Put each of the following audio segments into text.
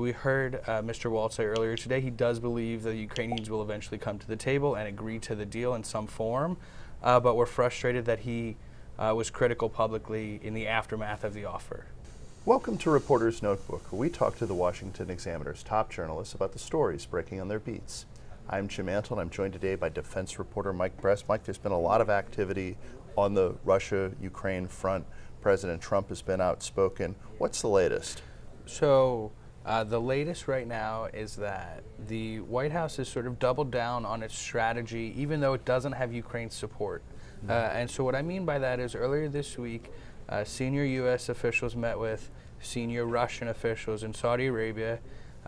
we heard Mr. Waltz say earlier today he does believe the Ukrainians will eventually come to the table and agree to the deal in some form, but we're frustrated that he was critical publicly in the aftermath of the offer. Welcome to Reporter's Notebook, where we talk to the Washington Examiner's top journalists about the stories breaking on their beats. I'm Jim Antle, and I'm joined today by defense reporter Mike Brest. Mike, there's been a lot of activity on the Russia-Ukraine front. President Trump has been outspoken. What's the latest? So the latest right now is that the White House has sort of doubled down on its strategy, even though it doesn't have Ukraine's support. And so what I mean by that is earlier this week, senior U.S. officials met with senior Russian officials in Saudi Arabia.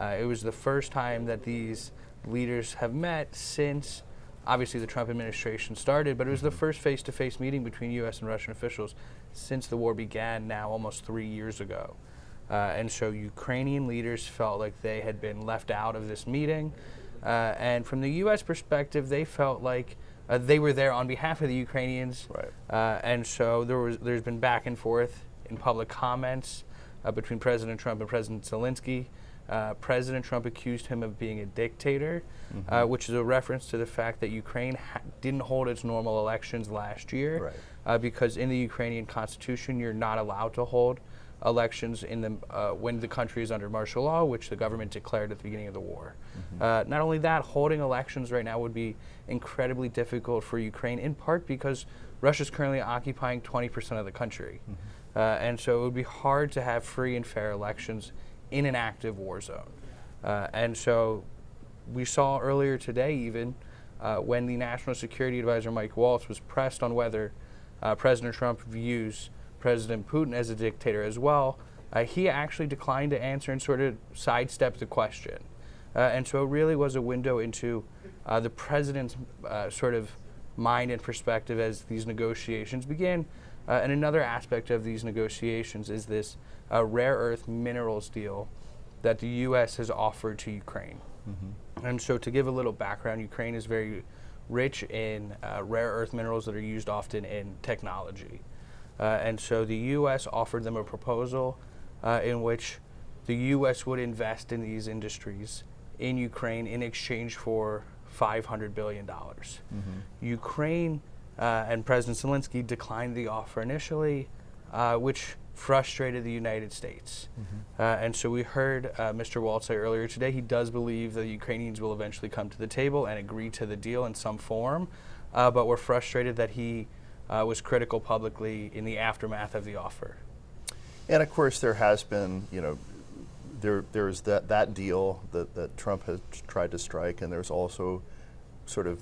It was the first time that these leaders have met since, obviously, the Trump administration started, but it was the first face-to-face meeting between U.S. and Russian officials since the war began now almost 3 years ago. And so Ukrainian leaders felt like they had been left out of this meeting. And from the U.S. perspective, they felt like they were there on behalf of the Ukrainians. Right. And so there's been back and forth in public comments between President Trump and President Zelensky. President Trump accused him of being a dictator, which is a reference to the fact that Ukraine didn't hold its normal elections last year, because in the Ukrainian constitution, you're not allowed to hold elections in the when the country is under martial law, which the government declared at the beginning of the war. Not only that, holding elections right now would be incredibly difficult for Ukraine, in part because Russia's currently occupying 20% of the country. And so it would be hard to have free and fair elections in an active war zone. And so we saw earlier today even when the National Security Advisor Mike Waltz was pressed on whether President Trump views President Putin as a dictator as well, he actually declined to answer and sort of sidestepped the question. And so it really was a window into the president's sort of mind and perspective as these negotiations began. And another aspect of these negotiations is this rare earth minerals deal that the U.S. has offered to Ukraine. And so to give a little background, Ukraine is very rich in rare earth minerals that are used often in technology. And so the U.S. offered them a proposal in which the U.S. would invest in these industries in Ukraine in exchange for $500 billion. Ukraine and President Zelensky declined the offer initially, which frustrated the United States. And so we heard Mr. Waltz say earlier today he does believe the Ukrainians will eventually come to the table and agree to the deal in some form, but we're frustrated that he was critical publicly in the aftermath of the offer. And of course, there has been, there's that deal that Trump has tried to strike, and there's also sort of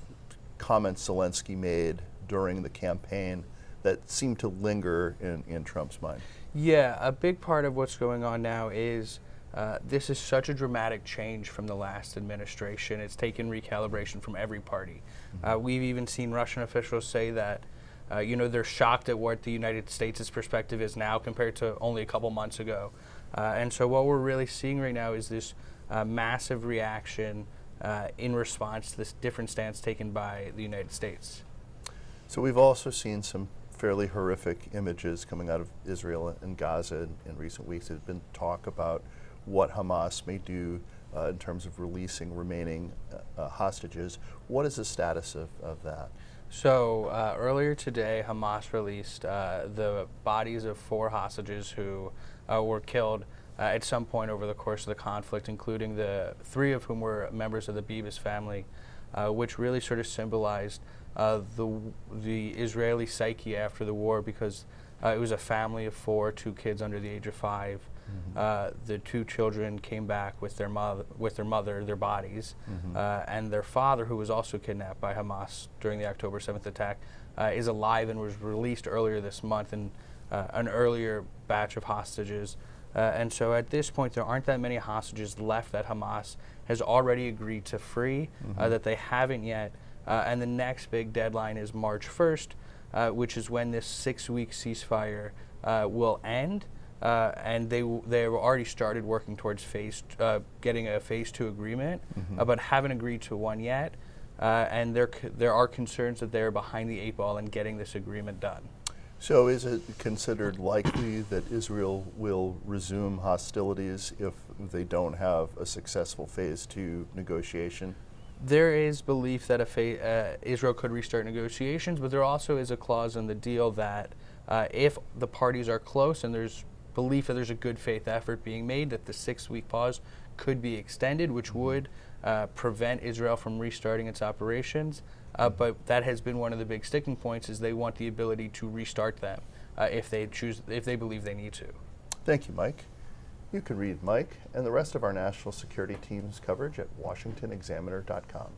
comments Zelensky made during the campaign that seem to linger in Trump's mind. Yeah, a big part of what's going on now is this is such a dramatic change from the last administration. It's taken recalibration from every party. We've even seen Russian officials say that they're shocked at what the United States' perspective is now compared to only a couple months ago. And so what we're really seeing right now is this massive reaction in response to this different stance taken by the United States. So we've also seen some fairly horrific images coming out of Israel and Gaza in recent weeks. There's been talk about what Hamas may do in terms of releasing remaining hostages. What is the status of that? So earlier today, Hamas released the bodies of 4 hostages who were killed at some point over the course of the conflict, including the 3 of whom were members of the Bibas family, which really sort of symbolized the Israeli psyche after the war, because it was a family of 4, 2 kids under the age of 5. The 2 children came back with their mother, their bodies, and their father, who was also kidnapped by Hamas during the October 7th attack, is alive and was released earlier this month in an earlier batch of hostages. And so at this point, there aren't that many hostages left that Hamas has already agreed to free, that they haven't yet. And the next big deadline is March 1st, which is when this 6-week ceasefire will end. And they've already started working towards getting a phase 2 agreement, but haven't agreed to one yet. And there are concerns that they're behind the 8 ball in getting this agreement done. So is it considered likely that Israel will resume hostilities if they don't have a successful phase 2 negotiation? There is belief that Israel could restart negotiations, but there also is a clause in the deal that if the parties are close and there's belief that there's a good faith effort being made, that the 6-week pause could be extended, which would prevent Israel from restarting its operations. But that has been one of the big sticking points, is they want the ability to restart them if they believe they need to. Thank you, Mike. You can read Mike and the rest of our national security team's coverage at washingtonexaminer.com.